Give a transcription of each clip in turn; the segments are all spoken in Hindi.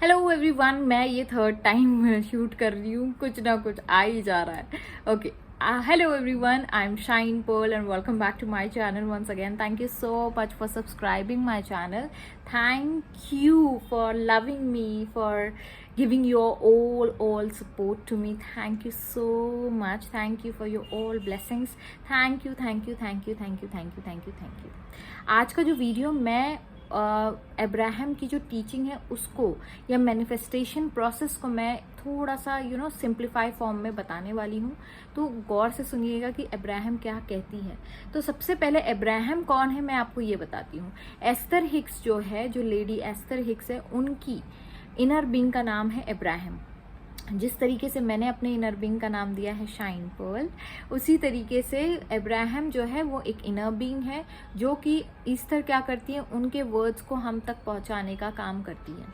हेलो एवरीवन, मैं ये थर्ड टाइम शूट कर रही हूँ, कुछ ना कुछ आ ही जा रहा है. Okay. Hello everyone, I'm Shine Pearl and welcome back to my channel once again. Thank you so much for subscribing my channel. Thank you for loving me, for giving your all support to me. Thank you so much. Thank you for your all blessings. Thank you, thank you, thank you, thank you, thank you, thank you, thank you. आज का जो वीडियो मैं अब्राहम की जो टीचिंग है उसको या मैनिफेस्टेशन प्रोसेस को मैं थोड़ा सा सिंप्लीफाई फॉर्म में बताने वाली हूँ. तो गौर से सुनिएगा कि अब्राहम क्या कहती है. तो सबसे पहले अब्राहम कौन है मैं आपको ये बताती हूँ. एस्थर हिक्स जो है, जो लेडी एस्थर हिक्स है, उनकी इनर बीइंग का नाम है अब्राहम. जिस तरीके से मैंने अपने इनर बीइंग का नाम दिया है शाइन पर्ल, उसी तरीके से अब्राहम जो है वो एक इनर बीइंग है जो कि ईस्टर क्या करती है, उनके वर्ड्स को हम तक पहुंचाने का काम करती है.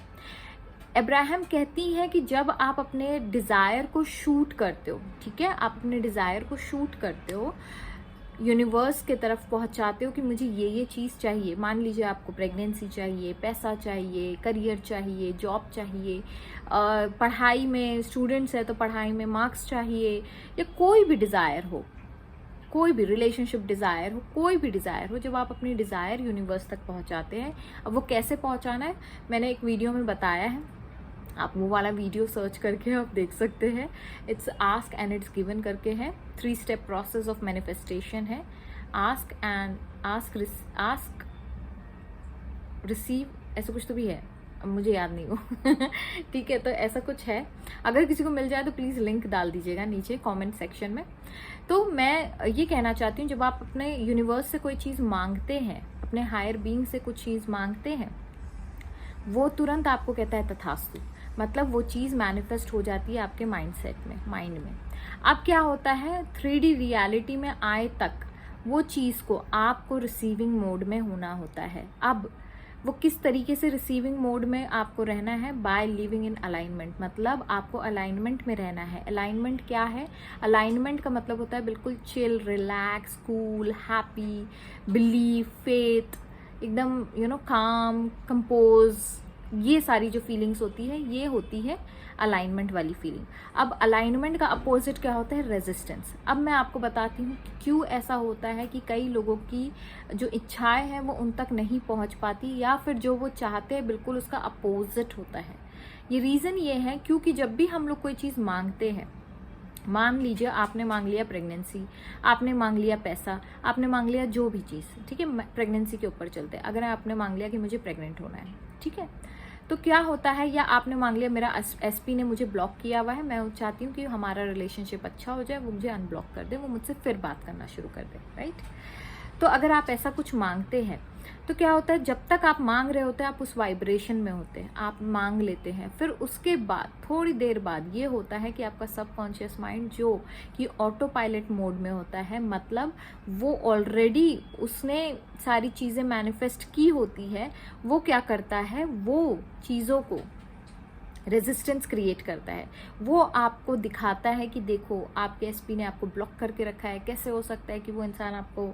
अब्राहम कहती है कि जब आप अपने डिज़ायर को शूट करते हो, ठीक है, आप अपने डिज़ायर को शूट करते हो, यूनिवर्स के तरफ पहुंचाते हो कि मुझे ये चीज़ चाहिए. मान लीजिए आपको प्रेगनेंसी चाहिए, पैसा चाहिए, करियर चाहिए, जॉब चाहिए, पढ़ाई में स्टूडेंट्स है तो पढ़ाई में मार्क्स चाहिए, या कोई भी डिज़ायर हो, कोई भी रिलेशनशिप डिज़ायर हो, कोई भी डिज़ायर हो, जब आप अपनी डिज़ायर यूनिवर्स तक पहुंचाते हैं. अब वो कैसे पहुंचाना है मैंने एक वीडियो में बताया है, आप वो वाला वीडियो सर्च करके आप देख सकते हैं. It's ask and it's given करके है. 3 स्टेप प्रोसेस ऑफ मैनिफेस्टेशन है. आस्क एंड आस्क रिसीव, ऐसा कुछ तो भी है, अब मुझे याद नहीं हो. ठीक है, तो ऐसा कुछ है. अगर किसी को मिल जाए तो प्लीज़ लिंक डाल दीजिएगा नीचे कमेंट सेक्शन में. तो मैं ये कहना चाहती हूँ, जब आप अपने यूनिवर्स से कोई चीज़ मांगते हैं, अपने हायर बीइंग से कुछ चीज़ मांगते हैं, वो तुरंत आपको कहता है तथास्तु. मतलब वो चीज़ मैनिफेस्ट हो जाती है आपके माइंड में. अब क्या होता है, 3D रियलिटी में आए तक वो चीज़ को आपको रिसीविंग मोड में होना होता है. अब वो किस तरीके से रिसीविंग मोड में आपको रहना है, बाय लिविंग इन अलाइनमेंट. मतलब आपको अलाइनमेंट में रहना है. अलाइनमेंट क्या है? अलाइनमेंट का मतलब होता है बिल्कुल chill, relax, cool, happy, believe, faith, एकदम काम, कंपोज. ये सारी जो फीलिंग्स होती है, ये होती है अलाइनमेंट वाली फीलिंग. अब अलाइनमेंट का अपोजिट क्या होता है? रेजिस्टेंस. अब मैं आपको बताती हूँ कि क्यों ऐसा होता है कि कई लोगों की जो इच्छाएं हैं वो उन तक नहीं पहुँच पाती, या फिर जो वो चाहते हैं बिल्कुल उसका अपोजिट होता है. ये रीज़न ये है क्योंकि जब भी हम लोग कोई चीज़ मांगते हैं, मान लीजिए आपने मांग लिया प्रेगनेंसी, आपने मांग लिया पैसा, आपने मांग लिया जो भी चीज़, ठीक है, प्रेगनेंसी के ऊपर चलते हैं. अगर आपने मांग लिया कि मुझे प्रेग्नेंट होना है, ठीक है, तो क्या होता है, या आपने मांग लिया मेरा एसपी ने मुझे ब्लॉक किया हुआ है, मैं चाहती हूँ कि हमारा रिलेशनशिप अच्छा हो जाए, वो मुझे अनब्लॉक कर दे, वो मुझसे फिर बात करना शुरू कर दे, राइट. तो अगर आप ऐसा कुछ मांगते हैं तो क्या होता है, जब तक आप मांग रहे होते हैं आप उस वाइब्रेशन में होते हैं, आप मांग लेते हैं. फिर उसके बाद थोड़ी देर बाद ये होता है कि आपका सबकॉन्शियस माइंड जो कि ऑटो पायलट मोड में होता है, मतलब वो ऑलरेडी उसने सारी चीज़ें मैनिफेस्ट की होती है, वो क्या करता है, वो चीज़ों को रेजिस्टेंस क्रिएट करता है. वो आपको दिखाता है कि देखो आपके एसपी ने आपको ब्लॉक करके रखा है, कैसे हो सकता है कि वो इंसान आपको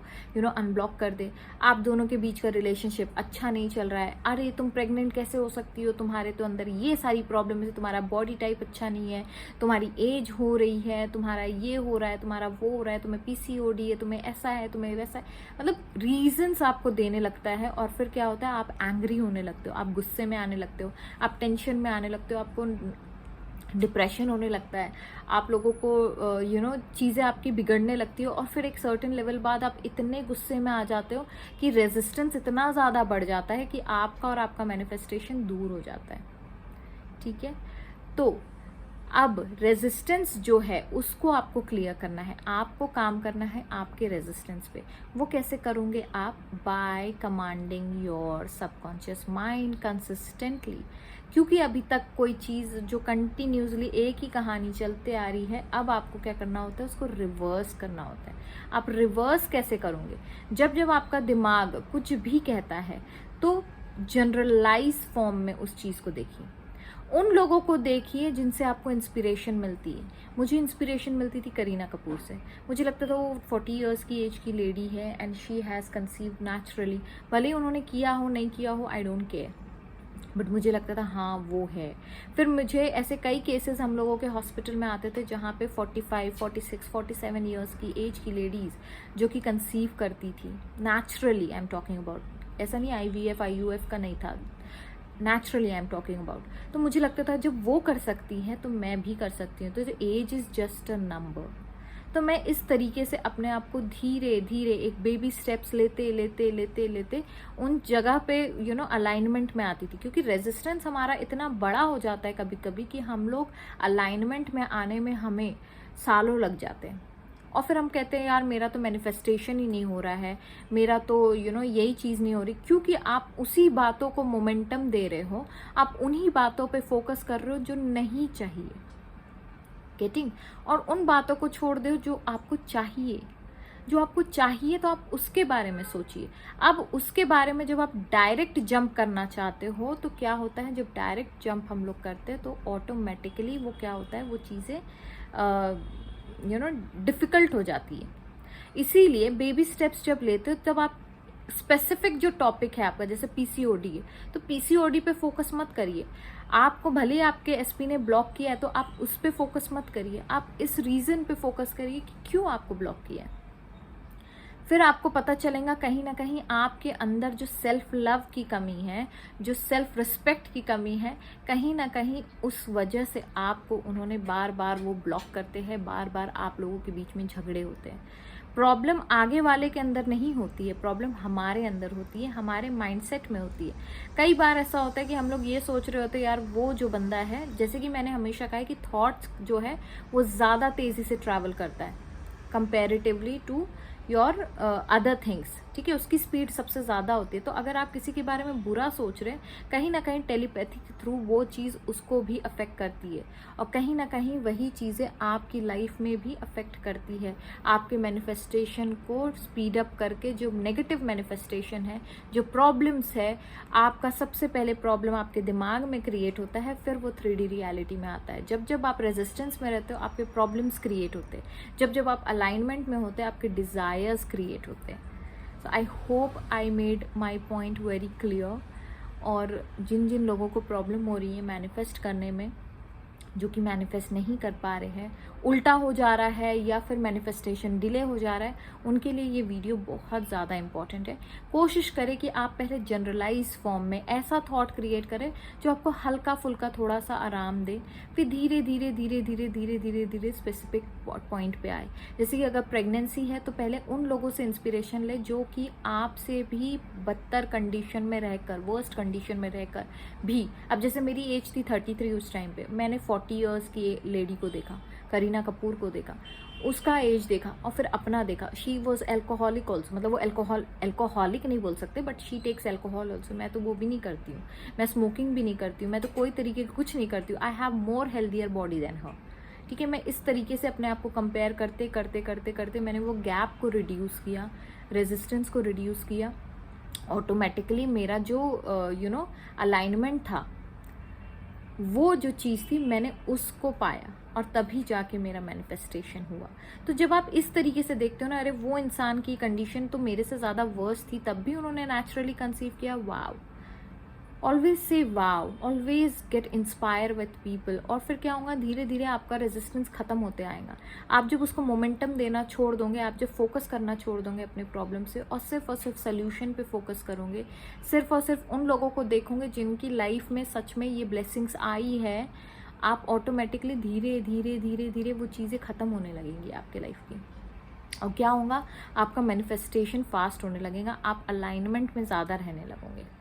अनब्लॉक कर दे. आप दोनों के बीच का रिलेशनशिप अच्छा नहीं चल रहा है. अरे तुम प्रेग्नेंट कैसे हो सकती हो, तुम्हारे तो अंदर ये सारी प्रॉब्लम है, तुम्हारा बॉडी टाइप अच्छा नहीं है, तुम्हारी एज हो रही है, तुम्हारा ये हो रहा है, तुम्हारा वो हो रहा है, तुम्हें पीसीओडी है, तुम्हें ऐसा है, तुम्हें वैसा है. मतलब रीजंस आपको देने लगता है. और फिर क्या होता है, आप एंग्री होने लगते हो, आप गुस्से में आने लगते हो, आप टेंशन में आने लगते हो, आपको डिप्रेशन होने लगता है, आप लोगों को चीज़ें आपकी बिगड़ने लगती हो. और फिर एक सर्टेन लेवल बाद आप इतने गुस्से में आ जाते हो कि रेजिस्टेंस इतना ज़्यादा बढ़ जाता है कि आपका और आपका मैनिफेस्टेशन दूर हो जाता है. ठीक है, तो अब रेजिस्टेंस जो है उसको आपको क्लियर करना है, आपको काम करना है आपके रेजिस्टेंस पे. वो कैसे करोगे आप? By commanding your subconscious mind consistently. क्योंकि अभी तक कोई चीज़ जो कंटिन्यूसली एक ही कहानी चलते आ रही है, अब आपको क्या करना होता है, उसको रिवर्स करना होता है. आप रिवर्स कैसे करोगे? जब जब आपका दिमाग कुछ भी कहता है तो जनरलाइज फॉर्म में उस चीज़ को देखिए. उन लोगों को देखिए जिनसे आपको इंस्पिरेशन मिलती है. मुझे इंस्पिरेशन मिलती थी करीना कपूर से. मुझे लगता था वो 40 इयर्स की एज की लेडी है and she has conceived naturally. भले ही उन्होंने किया हो नहीं किया हो, आई डोंट केयर. बट मुझे लगता था हाँ वो है। फिर मुझे ऐसे कई केसेस हम लोगों के हॉस्पिटल में आते थे जहाँ पे 45, 46, 47 ईयर्स की एज की लेडीज़ जो कि कंसीव करती थी naturally, I am talking about, ऐसा नहीं IVF IUF का नहीं था, naturally I am talking about. तो मुझे लगता था जब वो कर सकती हैं तो मैं भी कर सकती हूँ, तो age is just a number. तो मैं इस तरीके से अपने आप को धीरे धीरे एक बेबी स्टेप्स लेते लेते लेते लेते उन जगह पे अलाइनमेंट में आती थी, क्योंकि रेजिस्टेंस हमारा इतना बड़ा हो जाता है कभी कभी कि हम लोग अलाइनमेंट में आने में हमें सालों लग जाते हैं। और फिर हम कहते हैं यार मेरा तो मैनिफेस्टेशन ही नहीं हो रहा है, मेरा तो यही चीज़ नहीं हो रही, क्योंकि आप उसी बातों को मोमेंटम दे रहे हो, आप उन्हीं बातों पे फोकस कर रहे हो जो नहीं चाहिए, गेटिंग, और उन बातों को छोड़ दो जो आपको चाहिए। जो आपको चाहिए तो आप उसके बारे में सोचिए। अब उसके बारे में जब आप डायरेक्ट जंप करना चाहते हो तो क्या होता है, जब डायरेक्ट जंप हम लोग करते हैं तो ऑटोमेटिकली वो क्या होता है, वो चीज़ें डिफ़िकल्ट हो जाती है। इसीलिए बेबी स्टेप्स जब लेते हो तब आप स्पेसिफिक जो टॉपिक है आपका, जैसे PCOD है तो PCOD पे फोकस मत करिए। आपको भले आपके SP ने ब्लॉक किया है तो आप उस पे फोकस मत करिए, आप इस रीज़न पे फोकस करिए कि क्यों आपको ब्लॉक किया है। फिर आपको पता चलेगा कहीं ना कहीं आपके अंदर जो सेल्फ लव की कमी है, जो सेल्फ रिस्पेक्ट की कमी है, कहीं ना कहीं उस वजह से आपको उन्होंने बार बार वो ब्लॉक करते हैं, बार बार आप लोगों के बीच में झगड़े होते हैं। प्रॉब्लम आगे वाले के अंदर नहीं होती है, प्रॉब्लम हमारे अंदर होती है, हमारे माइंडसेट में होती है। कई बार ऐसा होता है कि हम लोग ये सोच रहे होते हैं यार वो जो बंदा है, जैसे कि मैंने हमेशा कहा है कि थॉट्स जो है वो ज़्यादा तेज़ी से ट्रैवल करता है comparatively to your other things, ठीक है, उसकी स्पीड सबसे ज़्यादा होती है। तो अगर आप किसी के बारे में बुरा सोच रहे हैं, कहीं ना कहीं टेलीपैथी के थ्रू वो चीज़ उसको भी अफेक्ट करती है, और कहीं ना कहीं वही चीज़ें आपकी लाइफ में भी अफेक्ट करती है। आपके मैनिफेस्टेशन को स्पीड अप करके, जो नेगेटिव मैनिफेस्टेशन है, जो प्रॉब्लम्स है, आपका सबसे पहले प्रॉब्लम आपके दिमाग में क्रिएट होता है, फिर वो 3D रियलिटी में आता है। जब जब आप रेजिस्टेंस में रहते हो आपके प्रॉब्लम्स क्रिएट होते हैं, जब जब आप अलाइनमेंट में होते हैं आपके डिज़ायर्स क्रिएट होते हैं। So I hope I made my point very clear। और जिन जिन लोगों को प्रॉब्लम हो रही है मैनिफेस्ट करने में, जो कि मैनिफेस्ट नहीं कर पा रहे हैं, उल्टा हो जा रहा है या फिर मैनिफेस्टेशन डिले हो जा रहा है, उनके लिए ये वीडियो बहुत ज़्यादा इंपॉर्टेंट है। कोशिश करें कि आप पहले जनरलाइज फॉर्म में ऐसा थॉट क्रिएट करें जो आपको हल्का फुल्का थोड़ा सा आराम दे, फिर धीरे धीरे धीरे धीरे धीरे धीरे धीरे स्पेसिफिक पॉइंट पे आए। जैसे कि अगर प्रेगनेंसी है तो पहले उन लोगों से इंस्पिरेशन ले जो कि आपसे भी बदतर कंडीशन में रहकर, वर्स्ट कंडीशन में रहकर भी, अब जैसे मेरी एज थी 33 उस टाइम पे, मैंने 40 ईयर्स की लेडी को देखा, करीना कपूर को देखा, उसका एज देखा और फिर अपना देखा। शी वॉज एल्कोहलिक ऑल्सो, मतलब वो एल्कोहलिक नहीं बोल सकते but she takes alcohol also. मैं तो वो भी नहीं करती हूँ, मैं स्मोकिंग भी नहीं करती हूँ, मैं तो कोई तरीके का कुछ नहीं करती हूँ। I have more healthier body than her, ठीक है। मैं इस तरीके से अपने आप को कंपेयर करते करते करते करते मैंने वो गैप को रिड्यूस किया, रेजिस्टेंस को रिड्यूस किया। ऑटोमेटिकली मेरा जो अलाइनमेंट था, वो जो चीज़ थी मैंने उसको पाया और तभी जाके मेरा मैनिफेस्टेशन हुआ। तो जब आप इस तरीके से देखते हो ना, अरे वो इंसान की कंडीशन तो मेरे से ज़्यादा वर्स थी, तब भी उन्होंने नेचुरली कंसीव किया, wow. Always say wow, always get inspire with people. और फिर क्या होगा, धीरे धीरे आपका रेजिस्टेंस खत्म होते आएगा। आप जब उसको मोमेंटम देना छोड़ दोगे, आप जब फोकस करना छोड़ दोगे अपने प्रॉब्लम से और सिर्फ सोल्यूशन पे फोकस करोगे, सिर्फ और सिर्फ उन लोगों को देखोगे जिनकी लाइफ में सच में ये ब्लेसिंग्स आई है, आप ऑटोमेटिकली धीरे धीरे धीरे धीरे वो चीज़ें ख़त्म होने लगेंगी आपके लाइफ की। और क्या होगा, आपका मैनिफेस्टेशन फास्ट होने लगेगा, आप अलाइनमेंट में ज़्यादा रहने लगोगे।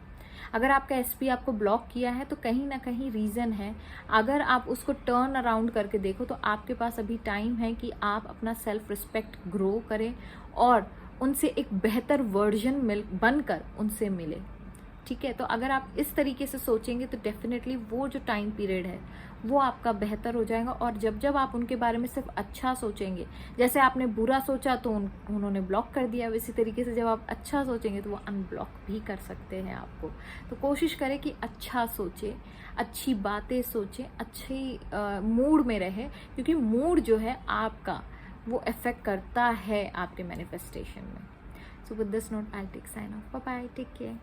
अगर आपका SP आपको ब्लॉक किया है तो कहीं ना कहीं रीज़न है। अगर आप उसको टर्न अराउंड करके देखो तो आपके पास अभी टाइम है कि आप अपना सेल्फ रिस्पेक्ट ग्रो करें और उनसे एक बेहतर वर्जन बनकर उनसे मिले, ठीक है। तो अगर आप इस तरीके से सोचेंगे तो डेफिनेटली वो जो टाइम पीरियड है वो आपका बेहतर हो जाएगा। और जब जब आप उनके बारे में सिर्फ अच्छा सोचेंगे, जैसे आपने बुरा सोचा तो उन्होंने ब्लॉक कर दिया, वैसी तरीके से जब आप अच्छा सोचेंगे तो वो अनब्लॉक भी कर सकते हैं आपको। तो कोशिश करें कि अच्छा सोचें, अच्छी बातें सोचें, अच्छी मूड में रहे, क्योंकि मूड जो है आपका वो इफेक्ट करता है आपके मैनिफेस्टेशन में। So with this note I take sign off, bye bye, take care.